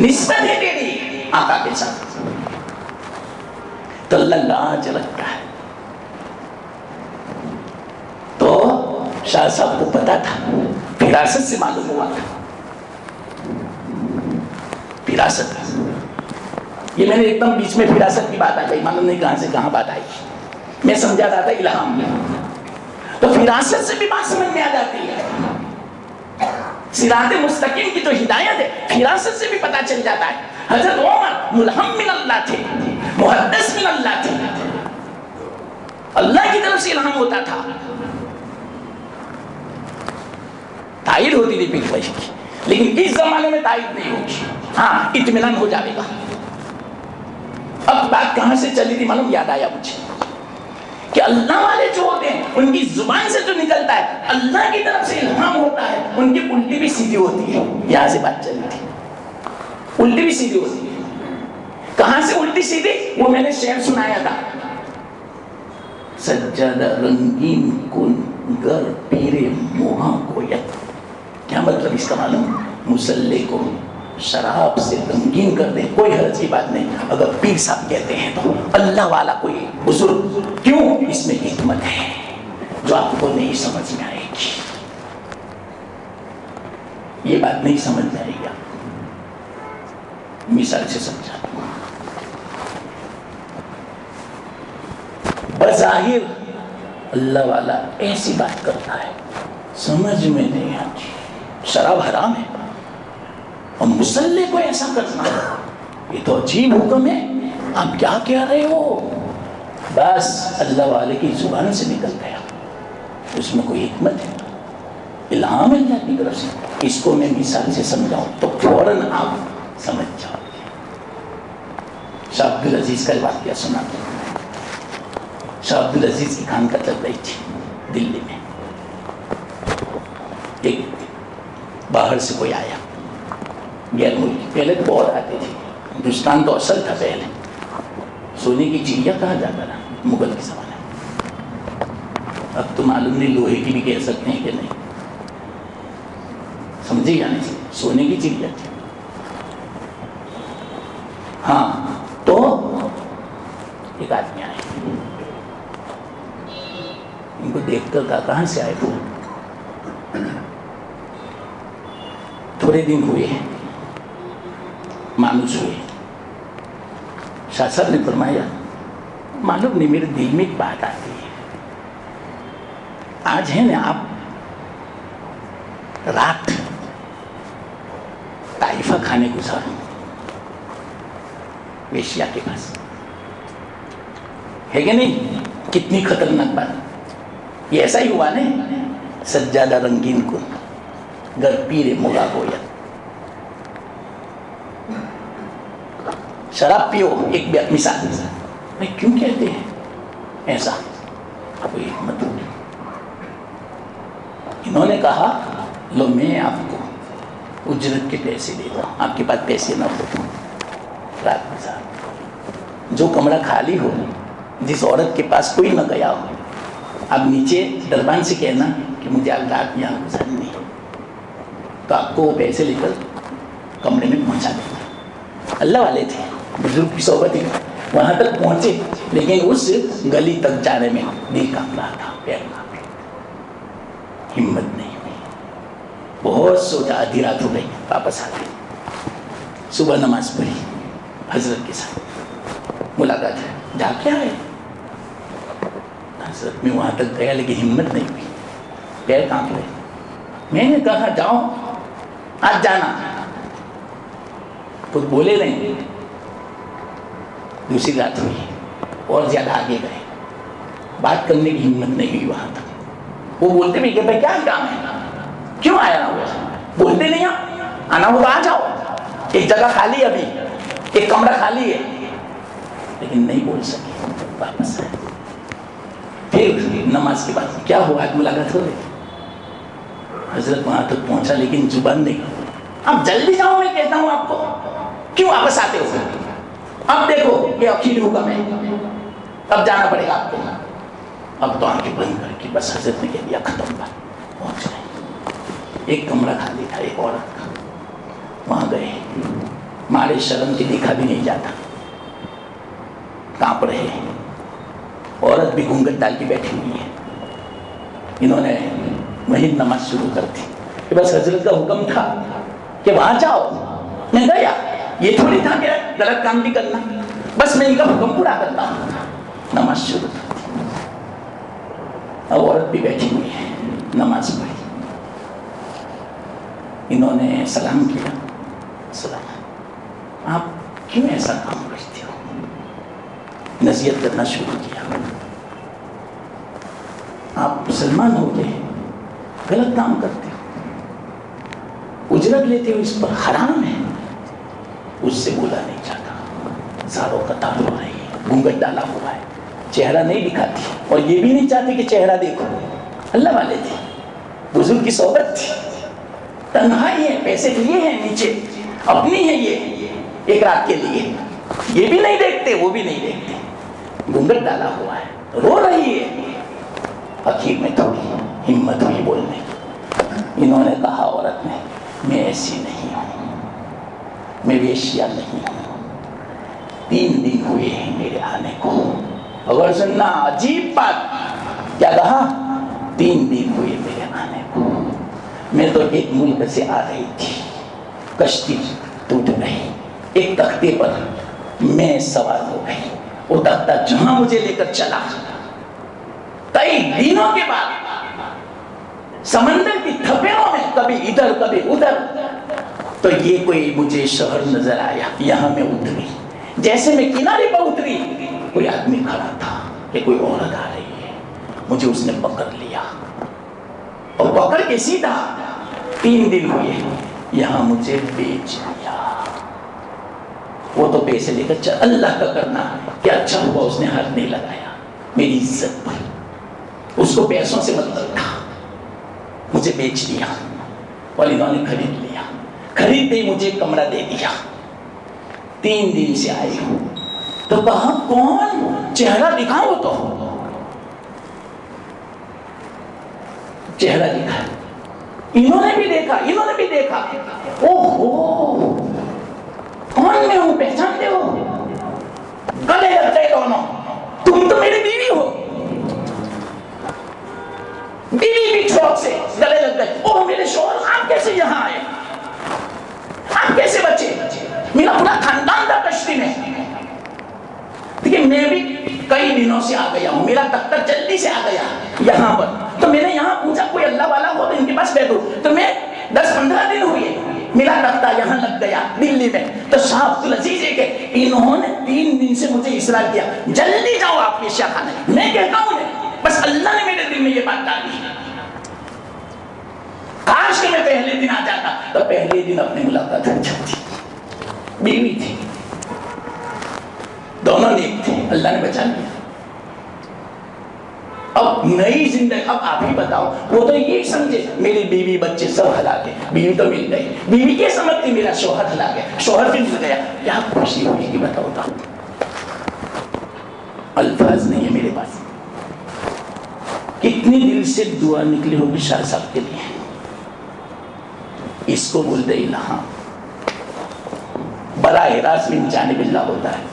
نسبت ہے تیری آقا کے ساتھ، تو اللہ لاج رکھتا ہے. تو شاہ صاحب کو پتا تھا، فراست سے معلوم ہوا تھا. فراست، یہ میں نے ایک دم بیچ میں فراست کی بات آ گئی، معلوم نہیں کہاں سے کہاں بات آئی. میں سمجھا رہا تھا الہام میں. تو فراست سے بھی بات سمجھ میں آ جاتی ہے. صراط مستقیم کی جو ہدایت ہے فراست سے بھی پتا چل جاتا ہے. حضرت عمر ملہم من اللہ تھے، محدث من اللہ تھے، اللہ کی طرف سے الہام ہوتا تھا. تائید ہوتی تھی پیر بھائی کی، لیکن اس زمانے میں تائید نہیں ہوگی. ہاں اطمینان ہو جائے گا. اب بات کہاں سے چلی تھی معلوم، یاد آیا مجھے کہ اللہ والے جو ہوتے ہیں ان کی زبان سے جو نکلتا ہے اللہ کی طرف سے الہام ہوتا ہے، ان کی الٹی بھی سیدھی ہوتی ہے. یہاں سے بات چلی تھی، الٹی بھی سیدھی ہوتی ہے. کہاں سے الٹی سیدھی؟ وہ میں نے شعر سنایا تھا، سجادہ رنگین کن گر پیر موہاں کویت. کیا مطلب اس کا معلوم؟ مسلح کو شراب سے رنگین کر دیں، کوئی حرج کی بات نہیں اگر پیر صاحب کہتے ہیں تو. اللہ والا کوئی بزرگ، کیوں؟ اس میں حکمت ہے جو آپ کو نہیں سمجھ میں آئے گی. یہ بات نہیں سمجھ میں آئے گی، مثال سے سمجھا دوں. بظاہر اللہ والا ایسی بات کرتا ہے سمجھ میں نہیں آتی، شراب حرام ہے اور مسلح کو ایسا کرنا، یہ تو عجیب حکم ہے، آپ کیا کہہ رہے ہو؟ بس اللہ والے کی زبان سے نکل گیا، اس میں کوئی حکمت ہے، الہام اللہ کی طرف سے. اس کو میں مثال سے سمجھاؤں تو فوراً آپ سمجھ جاؤ گے. شاہ عبدالعزیز کا واقعہ سنا دوں. شاہ عبدالعزیز کی خانقاہ چل رہی تھی دلی میں. ایک باہر سے کوئی آیا، غیر ملکی، پہلے تو بہت آتے تھے، ہندوستان تو اصل تھا پہلے. سونے کی چڑیا کہا جاتا نا مغل کے زمانے میں. اب تو معلوم نہیں لوہے کی بھی کہہ سکتے ہیں کہ نہیں، سمجھے یا نہیں؟ سونے کی چڑیا تھی. ہاں تو ایک آدمی آئے، ان کو دیکھ کر کہا کہاں سے آئے ہو؟ تھوڑے دن ہوئے مانوس ہوئے. شاہ صاحب نے فرمایا معلوم نہیں میرے دل میں ایک بات آتی ہے، آج ہے نا آپ رات طائفہ کھانے گزارو ویشیا کے پاس، ہے کہ نہیں؟ کتنی خطرناک بات. یہ ایسا ہی ہوا نہیں، سجادہ رنگین کن گر پیر مولا گویا. شراب پیو، ایک مثال. میں کیوں کہتے ہیں ایسا؟ کوئی حکمت ہوگی. انہوں نے کہا لو میں آپ کو اجرت کے پیسے دیتا ہوں، آپ کے پاس پیسے نہ ہو رات گزار. جو کمرہ خالی ہو، جس عورت کے پاس کوئی نہ گیا ہو، آپ نیچے دربان سے کہنا کہ مجھے آج رات یہاں گزارنی ہے، تو آپ کو وہ پیسے لے کر کمرے میں پہنچا دینا. اللہ والے تھے، بزرگ کی صحبت ہی. وہاں تک پہنچے لیکن اس گلی تک جانے میں دل کانپ رہا تھا، پیر کانپ رہا، ہمت نہیں ہوئی. بہت سوچا، آدھی رات ہو گئی، واپس آ گئی. صبح نماز پڑھی حضرت کے ساتھ، ملاقات ہے، جا کیا ہے؟ حضرت میں وہاں تک گیا لیکن ہمت نہیں ہوئی، پیر کانپ رہے. میں نے کہا جاؤ آج جانا، کچھ بولے نہیں. دوسری رات ہوئی اور زیادہ آگے گئے، بات کرنے کی ہمت نہیں ہوئی وہاں تک. وہ بولتے بھی کہ بھائی کیا کام ہے، کیوں آیا ہوا؟ بولتے نہیں آپ آنا ہوگا آ جاؤ، ایک جگہ خالی ہے، ابھی ایک کمرہ خالی ہے. لیکن نہیں بول سکے، واپس آئے. پھر نماز کے بعد کیا ہوا، ملاقات ہو گئی. حضرت وہاں تک پہنچا لیکن زبان نہیں. اب جلدی جاؤ، میں کہتا ہوں آپ کو، کیوں واپس آتے ہو؟ اب دیکھو یہ اخیری حکم ہے، اب جانا پڑے گا آپ کو. اب تو آنکھیں بند کر کے بس حضرت نے کہہ دیا ختم بات. پہنچ گئے. ایک کمرہ خالی تھا ایک عورت کا، وہاں گئے. مارے شرم کی دیکھا بھی نہیں جاتا، کانپ رہے ہیں. عورت بھی گھونگھٹ ڈال کے بیٹھی ہوئی ہے. انہوں نے وہیں نماز شروع کر دی کہ بس حضرت کا حکم تھا کہ وہاں جاؤ. میں گیا، یہ تھوڑی تھا کہ غلط کام بھی کرنا، بس میں ان کا حکم پورا کرتا ہوں. نماز شروع کر دی. اب عورت بھی بیٹھی ہوئی ہے، نماز پڑھی. انہوں نے سلام کیا. سلام، آپ کیوں ایسا کام کرتے ہو؟ نصیحت کرنا شروع کیا. آپ مسلمان ہو گئے، غلط کام کرتے ہو، اجرت لیتے ہو، اس پر حرام ہے. اس سے بولا نہیں چاہتا، زاروں قطار ہو رہی ہے، گھونگھٹ ڈالا ہوا ہے، چہرہ نہیں دکھاتی، اور یہ بھی نہیں چاہتی کہ چہرہ دیکھو. اللہ والے تھے، بزرگ کی صحبت تھی، تنہائی ہے، پیسے لیے ہیں نیچے، اپنی ہے یہ ایک رات کے لیے. یہ بھی نہیں دیکھتے، وہ بھی نہیں دیکھتے، گھونگھٹ ڈالا ہوا ہے، رو رہی ہے. اخیر میں تھوڑی ہمت ہوئی بولنے کی. انہوں نے کہا عورت نے، میں ایسی نہیں ہوں، میں ویشیا نہیں ہوں، 3 دن ہوئے ہیں میرے آنے کو. اگر سننا عجیب بات، کیا کہا؟ 3 دن ہوئے میرے آنے کو. میں تو ایک ملک سے آ رہی تھی، کشتی ٹوٹ گئی، ایک تختے پر میں سوار ہو گئی. وہ تختہ جہاں مجھے لے کر چلا، کئی دنوں کے بعد سمندر کی تھپڑوں میں کبھی ادھر کبھی ادھر، تو یہ کوئی مجھے شہر نظر آیا. یہاں میں اتری، جیسے میں کنارے پر اتری، کوئی آدمی کھڑا تھا کہ کوئی عورت آ رہی ہے. مجھے اس نے پکڑ لیا اور پکڑ کے سیدھا 3 دن ہوئے یہاں مجھے بیچ دیا. وہ تو پیسے لے کر چل، اللہ کا کرنا کہ اچھا ہوا اس نے ہاتھ نہیں لگایا میری عزت پر. اس کو پیسوں سے مطلب تھا، مجھے بیچ دیا. اور انہوں نے خرید لیا، خرید دے مجھے کمرہ دے دیا. 3 دن سے آئی ہوں. تو کہا کون؟ چہرہ دکھاؤ. تو چہرہ دکھا. انہوں نے بھی دیکھا، انہوں نے بھی دیکھا. اوہو، کون میں ہوں؟ پہچانتے ہو؟ گلے لگ گئے دونوں. تم تو میری بیوی ہو. بیوی بھی شوق سے گلے لگ گئے. اوہ میرے شوہر، آپ کیسے یہاں آئے؟ آپ کیسے بچے؟ میرا پورا خاندان تھا کشتی میں. دیکھیں میں بھی کئی دنوں سے آ گیا ہوں، میرا دفتر جلدی سے آ گیا یہاں پر. تو میں نے یہاں پوچھا کوئی اللہ والا ہو تو ان کے پاس بیٹھو. تو میں 10-15 دن ہوئے، میرا دفتر یہاں لگ گیا دلی میں. تو صاحب لذیذ ہے کہ انہوں نے 3 دن سے مجھے اصرار کیا، جلدی جاؤ آپ پیشہ خانے. میں کہتا ہوں بس اللہ نے میرے دل میں یہ بات ڈالی. کاش کہ میں پہلے دن آ جاتا، تو پہلے دن اپنی ملاقات ہو جاتی. بیوی تھی، دونوں نیک تھے، اللہ نے بچا لیا. اب نئی زندگی. اب آپ ہی بتاؤ، وہ تو یہ سمجھے میری بیوی بچے سب ہلاک ہے، بیوی تو مل گئی. بیوی کیا سمجھتی میرا شوہر ہلاک ہے، شوہر بھی مل گیا. کیا خوشی ہوئی کہ بتاؤ. الفاظ نہیں ہے میرے پاس. کتنی دل سے دعا نکلی ہوگی شاہ صاحب کے لیے. اس کو بولتے الہام، براہ راست من جانب اللہ ہوتا ہے.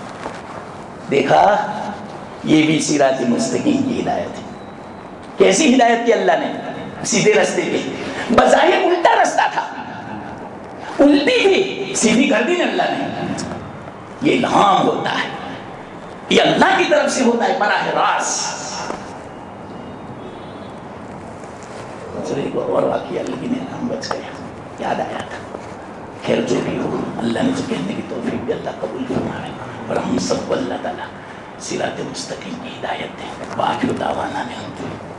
دیکھا، یہ بھی صراط مستقیم کی ہدایت ہے. کیسی ہدایت کی اللہ نے؟ سیدھے رستے پہ. بظاہر الٹا رستہ تھا، الٹی تھی، سیدھی کر دی نا اللہ نے. یہ الہام ہوتا ہے، یہ اللہ کی طرف سے ہوتا ہے براہ راست. ایک اور واقعہ لیکن ہم بچ گیا، یاد آیا تھا. خیر جو بھی ہو، اللہ نے جو کہنے کی توفیق بھی اللہ قبول فرمائے، اور ہم سب کو اللہ تعالیٰ صراط مستقیم کی ہدایت دیں. وآخر دعوانا الحمدللہ.